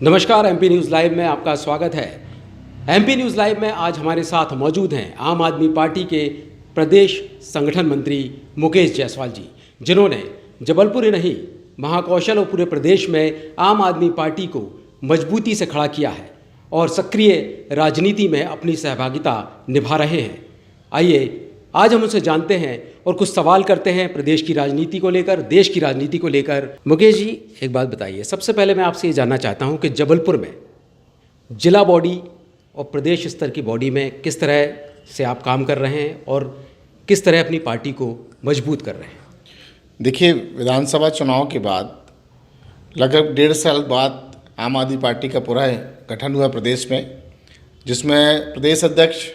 नमस्कार, MP news live में आपका स्वागत है। एमपी न्यूज़ लाइव में आज हमारे साथ मौजूद हैं आम आदमी पार्टी के प्रदेश संगठन मंत्री मुकेश जायसवाल जी, जिन्होंने जबलपुर ही नहीं महाकौशल और पूरे प्रदेश में आम आदमी पार्टी को मजबूती से खड़ा किया है और सक्रिय राजनीति में अपनी सहभागिता निभा रहे हैं। आइए आज हम उनसे जानते हैं और कुछ सवाल करते हैं प्रदेश की राजनीति को लेकर, देश की राजनीति को लेकर। मुकेश जी, एक बात बताइए, सबसे पहले मैं आपसे ये जानना चाहता हूँ कि जबलपुर में जिला बॉडी और प्रदेश स्तर की बॉडी में किस तरह से आप काम कर रहे हैं और किस तरह अपनी पार्टी को मजबूत कर रहे हैं? देखिए, विधानसभा चुनाव के बाद लगभग 1.5 साल बाद आम आदमी पार्टी का पूरा गठन हुआ प्रदेश में, जिसमें प्रदेश अध्यक्ष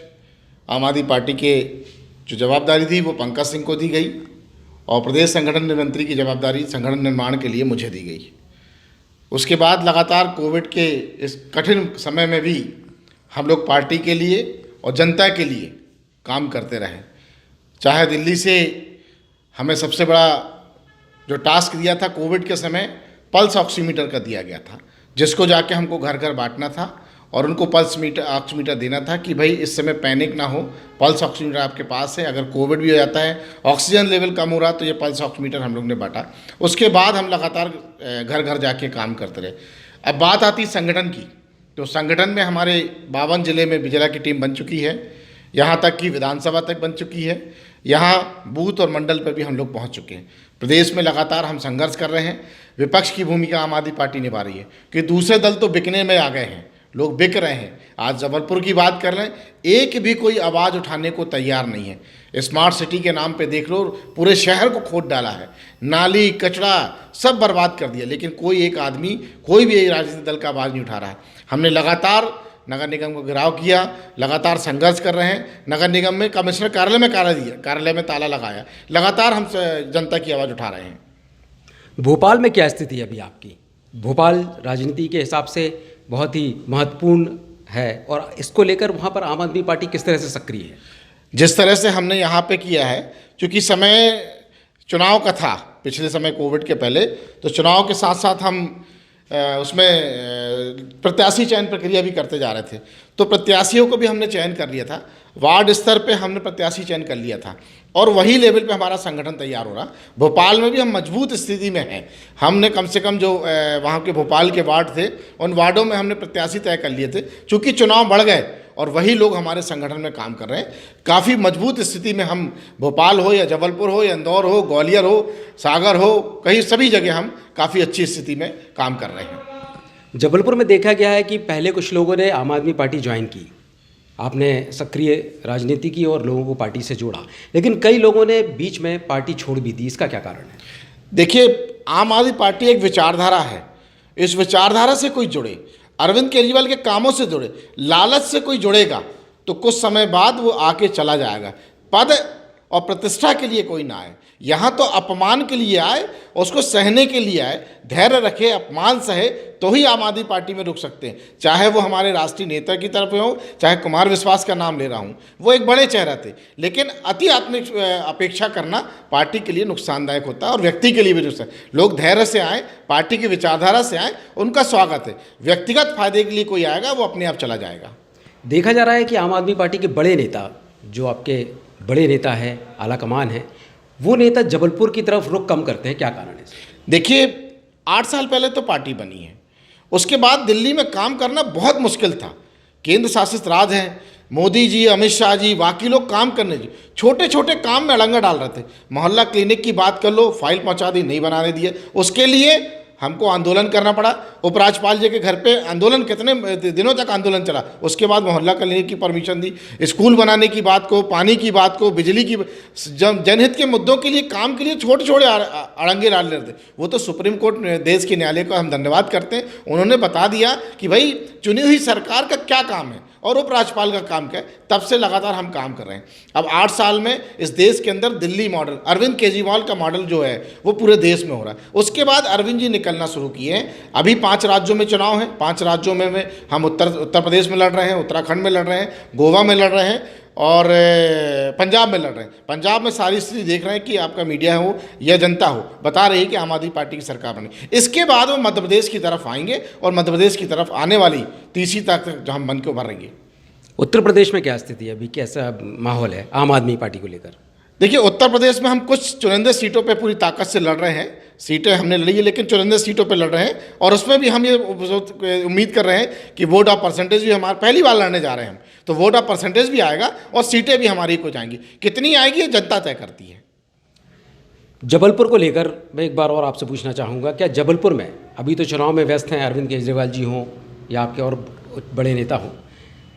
आम आदमी पार्टी के जो जवाबदारी थी वो पंकज सिंह को दी गई और प्रदेश संगठन मंत्री की जवाबदारी संगठन निर्माण के लिए मुझे दी गई। उसके बाद लगातार कोविड के इस कठिन समय में भी हम लोग पार्टी के लिए और जनता के लिए काम करते रहे। चाहे दिल्ली से हमें सबसे बड़ा जो टास्क दिया था कोविड के समय, पल्स ऑक्सीमीटर का दिया गया था, जिसको जाके हमको घर घर बांटना था और उनको पल्स ऑक्सीमीटर देना था कि भाई इस समय पैनिक ना हो, पल्स ऑक्सीमीटर आपके पास है, अगर कोविड भी हो जाता है, ऑक्सीजन लेवल कम हो रहा तो ये पल्स ऑक्सीमीटर हम लोग ने बांटा। उसके बाद हम लगातार घर घर जाके काम करते रहे। अब बात आती संगठन की, तो संगठन में हमारे 52 जिले में जिला की टीम बन चुकी है, यहाँ तक कि विधानसभा तक बन चुकी है, यहाँ बूथ और मंडल पर भी हम लोग पहुँच चुके हैं। प्रदेश में लगातार हम संघर्ष कर रहे हैं। विपक्ष की भूमिका आम आदमी पार्टी निभा रही है कि दूसरे दल तो बिकने में आ गए हैं, लोग बिक रहे हैं। आज जबलपुर की बात कर लें, एक भी कोई आवाज़ उठाने को तैयार नहीं है। स्मार्ट सिटी के नाम पे देख लो, पूरे शहर को खोद डाला है, नाली कचरा सब बर्बाद कर दिया, लेकिन कोई एक आदमी, कोई भी राजनीतिक दल का आवाज़ नहीं उठा रहा है। हमने लगातार नगर निगम को घेराव किया, लगातार संघर्ष कर रहे हैं। नगर निगम में कमिश्नर कार्यालय में ताला लगाया, लगातार हम जनता की आवाज़ उठा रहे हैं। भोपाल में क्या स्थिति है अभी आपकी? भोपाल राजनीति के हिसाब से बहुत ही महत्वपूर्ण है और इसको लेकर वहाँ पर आम आदमी पार्टी किस तरह से सक्रिय है? जिस तरह से हमने यहाँ पे किया है, क्योंकि समय चुनाव का था पिछले समय कोविड के पहले, तो चुनाव के साथ साथ हम उसमें प्रत्याशी चयन प्रक्रिया भी करते जा रहे थे, तो प्रत्याशियों को भी हमने चयन कर लिया था। वार्ड स्तर पे हमने प्रत्याशी चयन कर लिया था और वही लेवल पे हमारा संगठन तैयार हो रहा। भोपाल में भी हम मजबूत स्थिति में हैं। हमने कम से कम जो वहाँ के भोपाल के वार्ड थे, उन वार्डों में हमने प्रत्याशी तय कर लिए थे, चूँकि चुनाव बढ़ गए और वही लोग हमारे संगठन में काम कर रहे हैं। काफ़ी मजबूत स्थिति में हम, भोपाल हो या जबलपुर हो या इंदौर हो, ग्वालियर हो, सागर हो, कहीं सभी जगह हम काफ़ी अच्छी स्थिति में काम कर रहे हैं। जबलपुर में देखा गया है कि पहले कुछ लोगों ने आम आदमी पार्टी ज्वाइन की, आपने सक्रिय राजनीति की और लोगों को पार्टी से जोड़ा, लेकिन कई लोगों ने बीच में पार्टी छोड़ भी दी। इसका क्या कारण है? देखिए, आम आदमी पार्टी एक विचारधारा है। इस विचारधारा से कोई जुड़े, अरविंद केजरीवाल के कामों से जुड़े, लालच से कोई जुड़ेगा तो कुछ समय बाद वो आके चला जाएगा। पद और प्रतिष्ठा के लिए कोई ना आए, यहाँ तो अपमान के लिए आए, उसको सहने के लिए आए। धैर्य रखे, अपमान सहे, तो ही आम आदमी पार्टी में रुक सकते हैं। चाहे वो हमारे राष्ट्रीय नेता की तरफ हो, चाहे कुमार विश्वास का नाम ले रहा हूँ, वो एक बड़े चेहरा थे, लेकिन अति आत्मिक अपेक्षा करना पार्टी के लिए नुकसानदायक होता है और व्यक्ति के लिए भी नुकसान। लोग धैर्य से आए, पार्टी की विचारधारा से आए, उनका स्वागत है। व्यक्तिगत फायदे के लिए कोई आएगा वो अपने आप चला जाएगा। देखा जा रहा है कि आम आदमी पार्टी के बड़े नेता, जो आपके बड़े नेता हैं, आला कमान है, वो नेता जबलपुर की तरफ रुख कम करते हैं। क्या कारण है? देखिए, 8 साल पहले तो पार्टी बनी है, उसके बाद दिल्ली में काम करना बहुत मुश्किल था। केंद्र शासित राज्य है, मोदी जी, अमित शाह जी, बाकी लोग काम करने जी छोटे छोटे काम में अड़ंगा डाल रहे थे। मोहल्ला क्लिनिक की बात कर लो, फाइल पहुंचा दी, नहीं बनाने दिए। उसके लिए हमको आंदोलन करना पड़ा। उपराज्यपाल जी के घर पे आंदोलन, कितने दिनों तक आंदोलन चला। उसके बाद मोहल्ला क्लिनिक की परमिशन दी। स्कूल बनाने की बात को, पानी की बात को, बिजली की, जनहित के मुद्दों के लिए, काम के लिए छोटे छोटे अड़ंगे डाल रहे थे। वो तो सुप्रीम कोर्ट, देश के न्यायालय का हम धन्यवाद करते हैं, उन्होंने बता दिया कि भाई चुनी हुई सरकार का क्या काम है और उपराज्यपाल का काम क्या है। तब से लगातार हम काम कर रहे हैं। अब 8 साल में इस देश के अंदर दिल्ली मॉडल, अरविंद केजरीवाल का मॉडल जो है वो पूरे देश में हो रहा है। उसके बाद अरविंद जी निकलना शुरू किए हैं। अभी 5 राज्यों में चुनाव है। 5 राज्यों में हम उत्तर प्रदेश में लड़ रहे हैं, उत्तराखंड में लड़ रहे हैं, गोवा में लड़ रहे हैं। और पंजाब में लड़ रहे हैं। पंजाब में सारी स्थिति देख रहे हैं कि आपका मीडिया हो या जनता हो बता रही है कि आम आदमी पार्टी की सरकार बनी। इसके बाद वो मध्य प्रदेश की तरफ आएंगे और मध्य प्रदेश की तरफ आने वाली तीसरी ताकत जहाँ हम बन के उभरेंगे। उत्तर प्रदेश में क्या स्थिति है अभी, कैसा माहौल है आम आदमी पार्टी को लेकर? देखिए, उत्तर प्रदेश में हम कुछ चुनिंदा सीटों पे पूरी ताकत से लड़ रहे हैं। सीटें हमने लड़ी है लेकिन चुनिंदा सीटों पे लड़ रहे हैं, और उसमें भी हम ये उम्मीद कर रहे हैं कि वोट ऑफ परसेंटेज भी हमारा, पहली बार लड़ने जा रहे हैं हम, तो वोट ऑफ परसेंटेज भी आएगा और सीटें भी हमारी को जाएंगी। कितनी आएगी ये जनता तय करती है। जबलपुर को लेकर मैं एक बार और आपसे पूछना चाहूँगा, क्या जबलपुर में अभी तो चुनाव में व्यस्त हैं अरविंद केजरीवाल जी हों या आपके और बड़े नेता हों,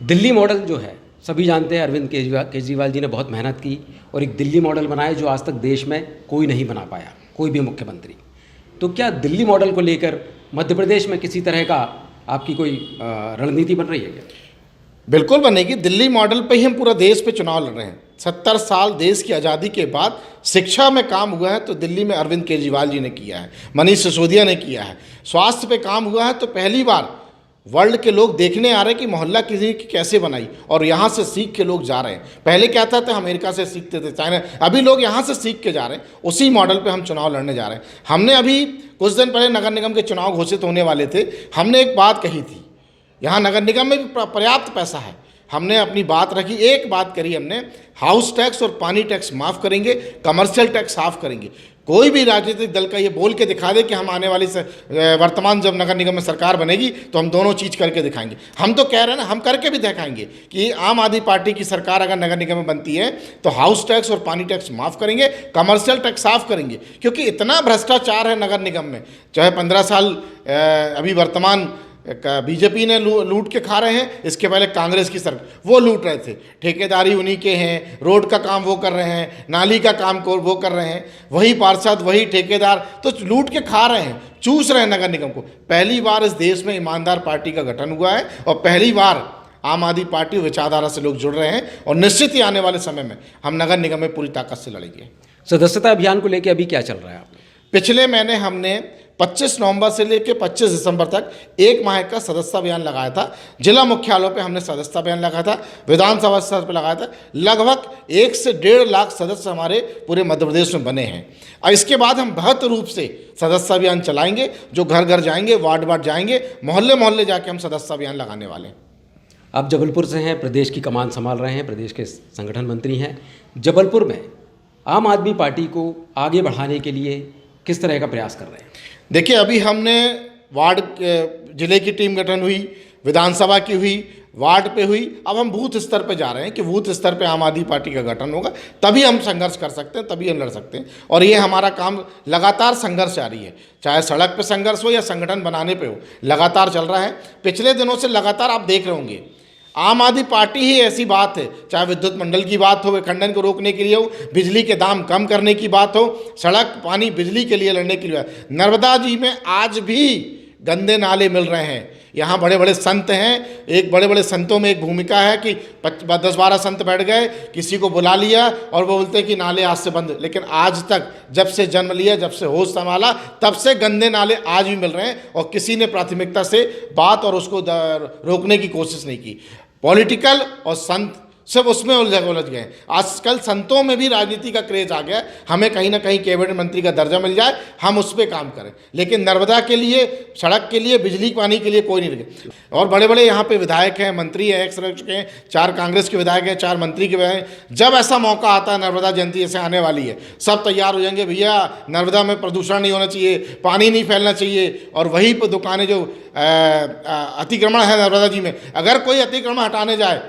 दिल्ली मॉडल जो है सभी जानते हैं अरविंद केजरीवाल जी ने बहुत मेहनत की और एक दिल्ली मॉडल बनाया जो आज तक देश में कोई नहीं बना पाया, कोई भी मुख्यमंत्री। तो क्या दिल्ली मॉडल को लेकर मध्य प्रदेश में किसी तरह का आपकी कोई रणनीति बन रही है क्या? बिल्कुल बनेगी। दिल्ली मॉडल पे ही हम पूरा देश पे चुनाव लड़ रहे हैं। 70 साल देश की आज़ादी के बाद शिक्षा में काम हुआ है तो दिल्ली में अरविंद केजरीवाल जी ने किया है, मनीष सिसोदिया ने किया है। स्वास्थ्य पे काम हुआ है तो पहली बार वर्ल्ड के लोग देखने आ रहे हैं कि मोहल्ला किसी की कैसे बनाई, और यहाँ से सीख के लोग जा रहे हैं। पहले क्या था, अमेरिका से सीखते थे, चाइना, अभी लोग यहाँ से सीख के जा रहे हैं। उसी मॉडल पे हम चुनाव लड़ने जा रहे हैं। हमने अभी कुछ दिन पहले नगर निगम के चुनाव घोषित होने वाले थे, हमने एक बात कही थी, यहाँ नगर निगम में भी पर्याप्त पैसा है। हमने अपनी बात रखी, एक बात करी हमने, हाउस टैक्स और पानी टैक्स माफ़ करेंगे, कमर्शियल टैक्स साफ करेंगे। कोई भी राजनीतिक दल का ये बोल के दिखा दे कि हम आने वाली वर्तमान जब नगर निगम में सरकार बनेगी तो हम दोनों चीज़ करके दिखाएंगे। हम तो कह रहे हैं ना, हम करके भी दिखाएंगे कि आम आदमी पार्टी की सरकार अगर नगर निगम में बनती है तो हाउस टैक्स और पानी टैक्स माफ़ करेंगे, कमर्शियल टैक्स साफ करेंगे। क्योंकि इतना भ्रष्टाचार है नगर निगम में, चाहे 15 साल अभी वर्तमान बीजेपी ने लूट के खा रहे हैं, इसके पहले कांग्रेस की सरकार वो लूट रहे थे। ठेकेदारी उन्हीं के हैं, रोड का काम वो कर रहे हैं, नाली का काम को वो कर रहे हैं, वही पार्षद वही ठेकेदार तो लूट के खा रहे हैं, चूस रहे हैं नगर निगम को। पहली बार इस देश में ईमानदार पार्टी का गठन हुआ है और पहली बार आम आदमी पार्टी विचारधारा से लोग जुड़ रहे हैं, और निश्चित ही आने वाले समय में हम नगर निगम में पूरी ताकत से लड़ेंगे। सदस्यता अभियान को लेकर अभी क्या चल रहा है आपने? पिछले महीने हमने 25 नवंबर से लेकर 25 दिसंबर तक एक माह का सदस्यता अभियान लगाया था। जिला मुख्यालयों पे हमने सदस्यता अभियान लगाया था, विधानसभा स्तर पर लगाया था। लगभग 1 से 1.5 लाख सदस्य हमारे पूरे मध्य प्रदेश में बने हैं। और इसके बाद हम बहुत रूप से सदस्यता अभियान चलाएंगे, जो घर घर जाएंगे, वार्ड वार्ड जाएंगे, मोहल्ले मोहल्ले जाके हम सदस्यता अभियान लगाने वाले हैं। आप जबलपुर से हैं, प्रदेश की कमान संभाल रहे हैं, प्रदेश के संगठन मंत्री हैं। जबलपुर में आम आदमी पार्टी को आगे बढ़ाने के लिए किस तरह का प्रयास कर रहे हैं? देखिए, अभी हमने वार्ड जिले की टीम गठन हुई, विधानसभा की हुई, वार्ड पे हुई, अब हम बूथ स्तर पे जा रहे हैं कि बूथ स्तर पे आम आदमी पार्टी का गठन होगा, तभी हम संघर्ष कर सकते हैं, तभी हम लड़ सकते हैं। और ये हमारा काम लगातार संघर्ष जारी है, चाहे सड़क पे संघर्ष हो या संगठन बनाने पे हो, लगातार चल रहा है। पिछले दिनों से लगातार आप देख रहे होंगे, आम आदमी पार्टी ही ऐसी बात है, चाहे विद्युत मंडल की बात हो, खंडन को रोकने के लिए हो, बिजली के दाम कम करने की बात हो, सड़क पानी बिजली के लिए लड़ने के लिए। नर्मदा जी में आज भी गंदे नाले मिल रहे हैं। यहाँ बड़े बड़े संत हैं, एक बड़े बड़े संतों में एक भूमिका है कि 10-12 संत बैठ गए, किसी को बुला लिया और वो बोलते हैं कि नाले आज से बंद। लेकिन आज तक जब से जन्म लिया, जब से होश संभाला, तब से गंदे नाले आज भी मिल रहे हैं और किसी ने प्राथमिकता से बात और उसको रोकने की कोशिश नहीं की। पॉलिटिकल और संत सब उसमें उलझ गए। आजकल संतों में भी राजनीति का क्रेज आ गया। हमें कहीं ना कहीं कैबिनेट मंत्री का दर्जा मिल जाए, हम उस पर काम करें, लेकिन नर्मदा के लिए, सड़क के लिए, बिजली पानी के लिए कोई नहीं रखे। और बड़े बड़े यहाँ पे विधायक हैं, मंत्री हैं, एक्स के हैं, 4 कांग्रेस के विधायक हैं, 4 मंत्री के विधायक हैं। जब ऐसा मौका आता है, नर्मदा जयंती जैसे आने वाली है, सब तैयार हो जाएंगे, भैया नर्मदा में प्रदूषण नहीं होना चाहिए, पानी नहीं फैलना चाहिए। और वहीं पर दुकानें जो अतिक्रमण है नर्मदा जी में, अगर कोई अतिक्रमण हटाने जाए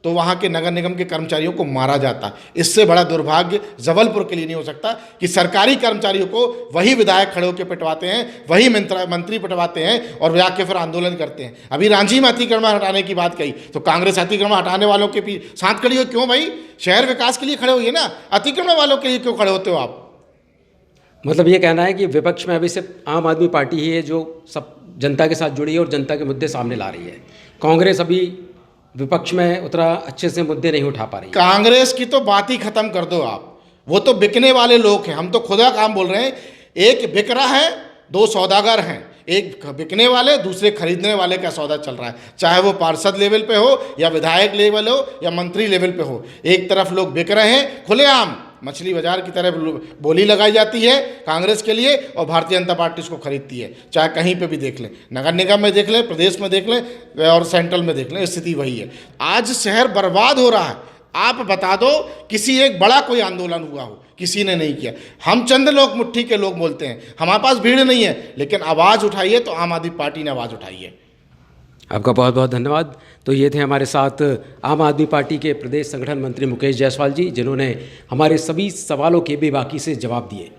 तो वहाँ के नगर निगम के कर्मचारियों को मारा जाता। इससे बड़ा दुर्भाग्य जबलपुर के लिए नहीं हो सकता कि सरकारी कर्मचारियों को वही विधायक खड़े होकर पिटवाते हैं, वही मंत्री पिटवाते हैं और जाके फिर आंदोलन करते हैं। अभी रांची में अतिक्रमण हटाने की बात कही तो कांग्रेस अतिक्रमण हटाने वालों के भी साथ खड़ी हो। क्यों भाई, शहर विकास के लिए खड़े होइए ना, अतिक्रमण वालों के लिए क्यों खड़े होते हो आप? मतलब ये कहना है कि विपक्ष में अभी सिर्फ आम आदमी पार्टी ही है जो सब जनता के साथ जुड़ी है और जनता के मुद्दे सामने ला रही है। कांग्रेस अभी विपक्ष में उतना अच्छे से मुद्दे नहीं उठा पा रही। कांग्रेस की तो बात ही खत्म कर दो आप, वो तो बिकने वाले लोग हैं। हम तो खुदा काम बोल रहे हैं, एक बिक रहा है, 2 सौदागर हैं। एक बिकने वाले दूसरे खरीदने वाले का सौदा चल रहा है, चाहे वो पार्षद लेवल पे हो या विधायक लेवल हो या मंत्री लेवल पे हो। एक तरफ लोग बिक रहे हैं खुलेआम, मछली बाजार की तरह बोली लगाई जाती है कांग्रेस के लिए और भारतीय जनता पार्टी इसको खरीदती है। चाहे कहीं पे भी देख लें, नगर निगम में देख लें, प्रदेश में देख लें और सेंट्रल में देख लें, स्थिति वही है। आज शहर बर्बाद हो रहा है। आप बता दो किसी एक बड़ा कोई आंदोलन हुआ हो, किसी ने नहीं किया। हम चंद लोग मुट्ठी के लोग बोलते हैं, हमारे पास भीड़ नहीं है, लेकिन आवाज़ उठाइए तो आम आदमी पार्टी ने आवाज़ उठाई है। आपका बहुत बहुत धन्यवाद। तो ये थे हमारे साथ आम आदमी पार्टी के प्रदेश संगठन मंत्री मुकेश जायसवाल जी, जिन्होंने हमारे सभी सवालों के बेबाकी से जवाब दिए।